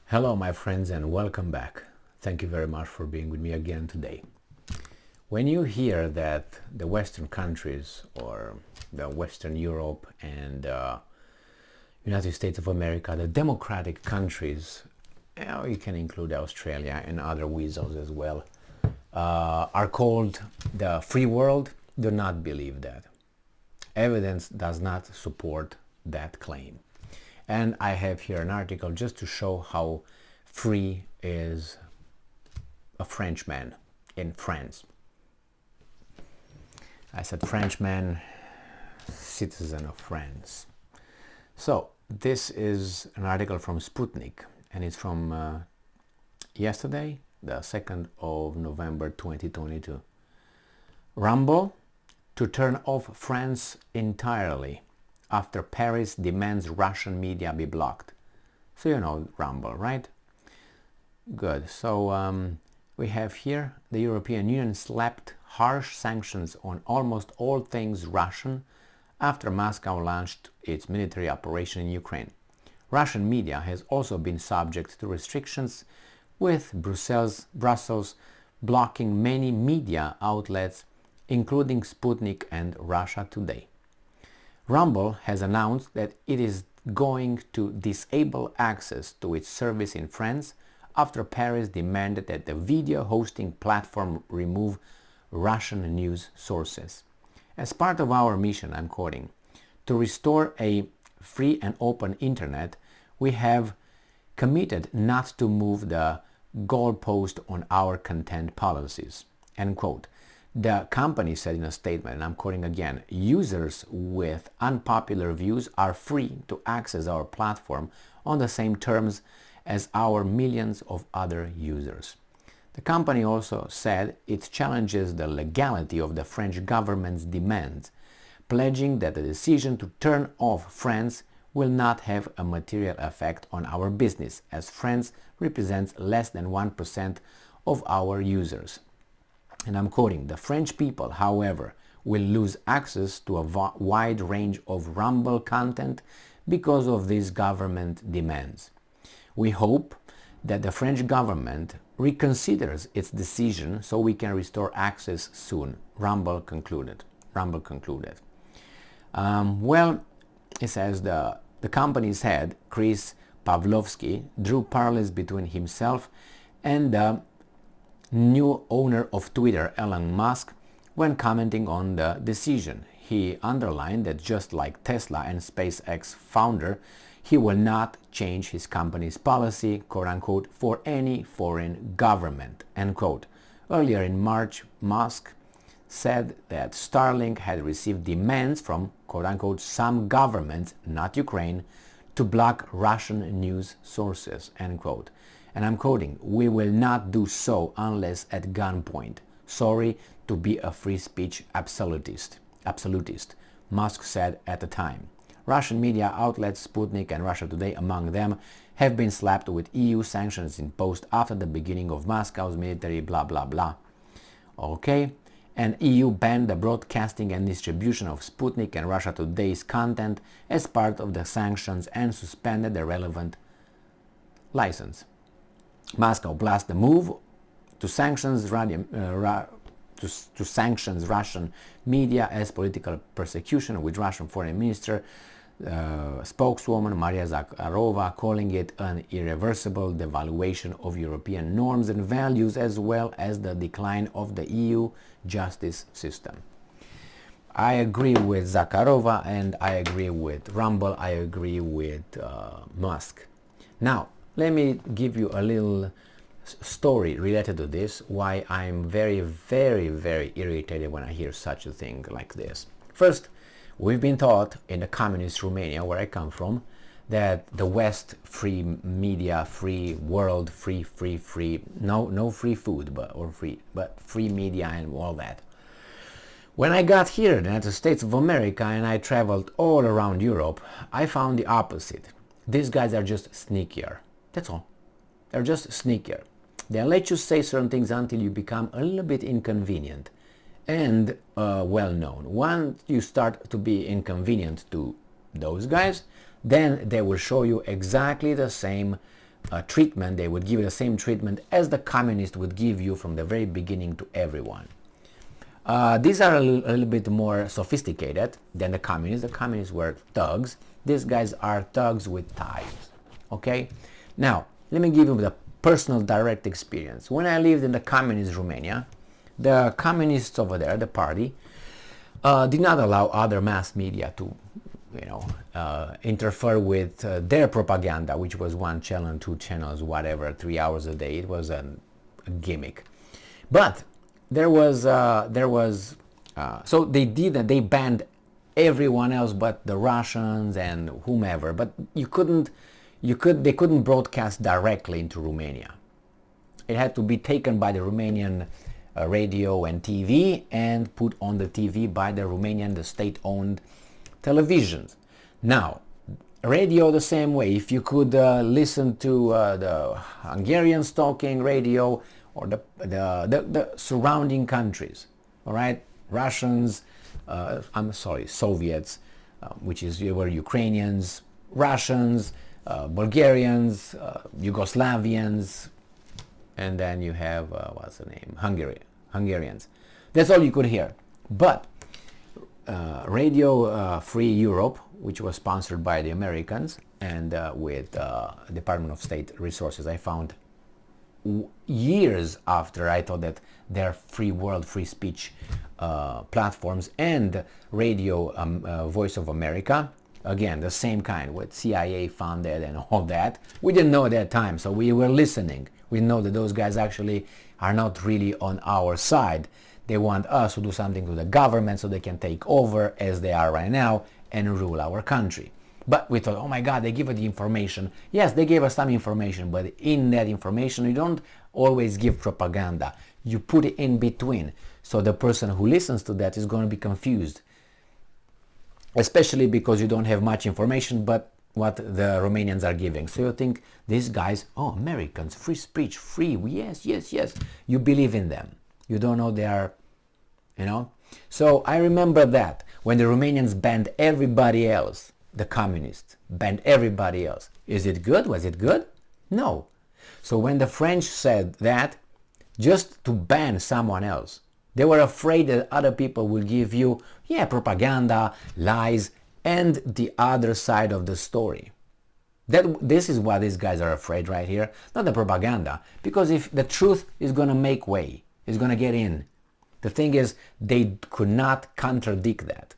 Hello my friends and welcome back. Thank you very much for being with me again today. When you hear that the Western countries or the Western Europe and United States of America, the democratic countries, you can include Australia and other weasels as well, are called the free world, do not believe that. Evidence does not support that claim. And I have here an article just to show how free is a Frenchman in France. I said Frenchman, citizen of France. So this is an article from Sputnik and it's from yesterday, the 2nd of November 2022. Rumble to turn off France entirely after Paris demands Russian media be blocked. So you know Rumble, right? Good. So we have here the European Union slapped harsh sanctions on almost all things Russian after Moscow launched its military operation in Ukraine. Russian media has also been subject to restrictions, with Brussels blocking many media outlets, including Sputnik and Russia Today. Rumble has announced that it is going to disable access to its service in France after Paris demanded that the video hosting platform remove Russian news sources. As part of our mission, I'm quoting, to restore a free and open internet, we have committed not to move the goalpost on our content policies. End quote. The company said in a statement, and I'm quoting again, users with unpopular views are free to access our platform on the same terms as our millions of other users. The company also said it challenges the legality of the French government's demands, pledging that the decision to turn off France will not have a material effect on our business, as France represents less than 1% of our users. And I'm quoting, the French people, however, will lose access to a wide range of Rumble content because of these government demands. We hope that the French government reconsiders its decision so we can restore access soon, Rumble concluded. Well, it says the company's head, Chris Pavlovsky, drew parallels between himself and the new owner of Twitter, Elon Musk, when commenting on the decision. He underlined that just like Tesla and SpaceX founder, he will not change his company's policy, quote-unquote, for any foreign government, end quote. Earlier in March, Musk said that Starlink had received demands from, quote-unquote, some governments, not Ukraine, to block Russian news sources, end quote. And I'm quoting, we will not do so unless at gunpoint. Sorry to be a free speech absolutist, Musk said at the time. Russian media outlets Sputnik and Russia Today, among them, have been slapped with EU sanctions imposed after the beginning of Moscow's military blah blah blah. Okay, and EU banned the broadcasting and distribution of Sputnik and Russia Today's content as part of the sanctions and suspended the relevant license. Moscow blasts the move to sanctions Russian media as political persecution, with Russian Foreign Minister spokeswoman Maria Zakharova calling it an irreversible devaluation of European norms and values, as well as the decline of the EU justice system. I agree with Zakharova and I agree with Rumble, I agree with Musk. Now, let me give you a little story related to this, why I'm very, very, very irritated when I hear such a thing like this. First, we've been taught in the communist Romania, where I come from, that the West, free media, free world, free, no free food, but free media and all that. When I got here in the United States of America and I traveled all around Europe, I found the opposite. These guys are just sneakier. That's all. They're just sneakier. They'll let you say certain things until you become a little bit inconvenient and well known. Once you start to be inconvenient to those guys, then they will show you exactly the same treatment. They would give you the same treatment as the communists would give you from the very beginning to everyone. These are a little bit more sophisticated than the communists. The communists were thugs. These guys are thugs with ties. Okay? Now, let me give you the personal direct experience. When I lived in the communist Romania, the communists over there, the party, did not allow other mass media to, interfere with their propaganda, which was one channel, 2 channels, whatever, 3 hours a day. It was a gimmick. But so they banned everyone else but the Russians and whomever, but they couldn't broadcast directly into Romania. It had to be taken by the Romanian radio and TV and put on the TV by the state-owned televisions. Now, radio the same way. If you could listen to the Hungarians talking radio or the surrounding countries, all right, Russians, Soviets, which were Ukrainians, Russians, Bulgarians, Yugoslavians, and then you have what's the name? Hungarians. That's all you could hear. But Radio Free Europe, which was sponsored by the Americans and with Department of State resources, I found years after I thought that their free world, free speech platforms and Radio Voice of America, again, the same kind, with CIA funded and all that. We didn't know at that time, so we were listening. We know that those guys actually are not really on our side. They want us to do something to the government so they can take over as they are right now and rule our country. But we thought, oh my God, they give us the information. Yes, they gave us some information, but in that information, you don't always give propaganda. You put it in between. So the person who listens to that is going to be confused. Especially because you don't have much information but what the Romanians are giving. So you think, these guys, oh, Americans, free speech, free, yes, yes, yes. You believe in them. You don't know they are, So I remember that when the Romanians banned everybody else, the communists banned everybody else. Is it good? Was it good? No. So when the French said that, just to ban someone else, they were afraid that other people will give you, propaganda, lies, and the other side of the story. This is why these guys are afraid right here, not the propaganda, because if the truth is going to make way, is going to get in, the thing is they could not contradict that.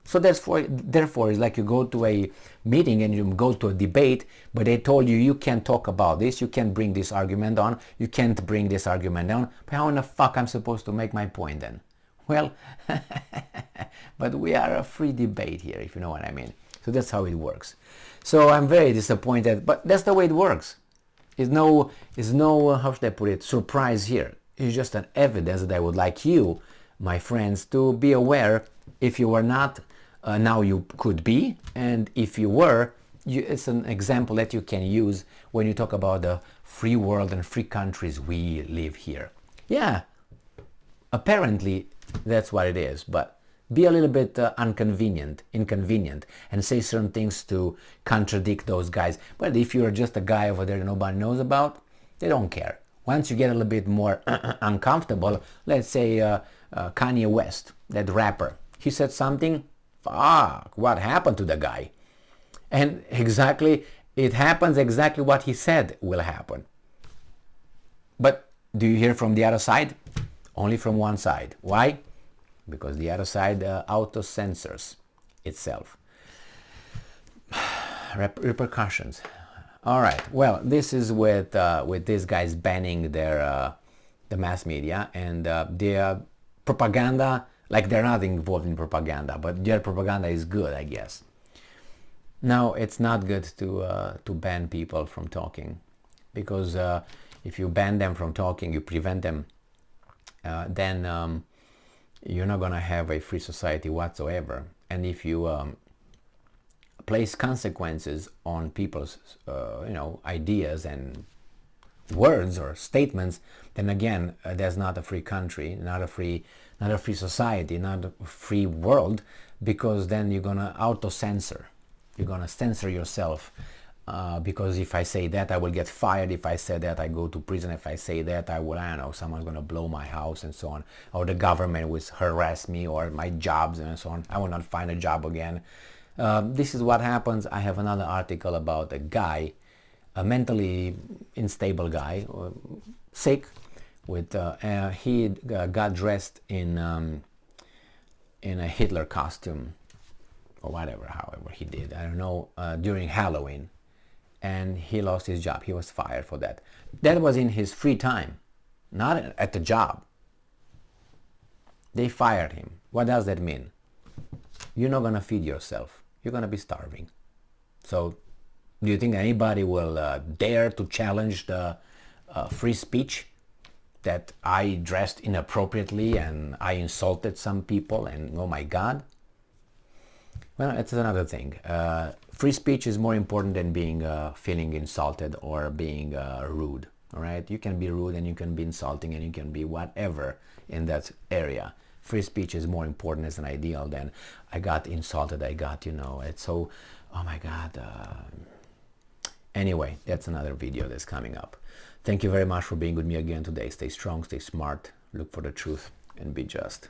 So therefore, it's like you go to a meeting and you go to a debate, but they told you can't talk about this, you can't bring this argument on, you can't bring this argument down. But how in the fuck I'm supposed to make my point then? Well, but we are a free debate here, if you know what I mean. So that's how it works. So I'm very disappointed, but that's the way it works. It's no, how should I put it, surprise here. It's just an evidence that I would like you, my friends, to be aware. If you were not, now you could be, and if you were, it's an example that you can use when you talk about the free world and free countries we live here. Yeah, apparently that's what it is, but be a little bit inconvenient, and say certain things to contradict those guys. But if you're just a guy over there that nobody knows about, they don't care. Once you get a little bit more uncomfortable, let's say Kanye West, that rapper, he said something, fuck, what happened to the guy? And it happens exactly what he said will happen. But do you hear from the other side? Only from one side. Why? Because the other side auto-censors itself. Repercussions. All right. Well, this is with these guys banning the mass media and their propaganda. Like, they're not involved in propaganda, but their propaganda is good, I guess. Now, it's not good to ban people from talking, because if you ban them from talking, you prevent them, then you're not going to have a free society whatsoever. And if you place consequences on people's ideas and words or statements, then again, there's not a free country, not a free society, not a free world, because then you're going to auto-censor. You're going to censor yourself because if I say that, I will get fired. If I say that, I go to prison. If I say that, I don't know, someone's going to blow my house and so on. Or the government will harass me, or my jobs and so on. I will not find a job again. This is what happens. I have another article about a guy, a mentally unstable guy, sick, with he got dressed in a Hitler costume, or whatever, however he did, I don't know, during Halloween. And he lost his job. He was fired for that. That was in his free time, not at the job. They fired him. What does that mean? You're not going to feed yourself. You're going to be starving. So do you think anybody will dare to challenge the free speech that I dressed inappropriately and I insulted some people and oh my God? Well, it's another thing. Free speech is more important than being feeling insulted or being rude. All right, you can be rude and you can be insulting and you can be whatever in that area. Free speech is more important as an ideal than I got insulted. I got, it's so, oh my God. Anyway, that's another video that's coming up. Thank you very much for being with me again today. Stay strong, stay smart, look for the truth, and be just.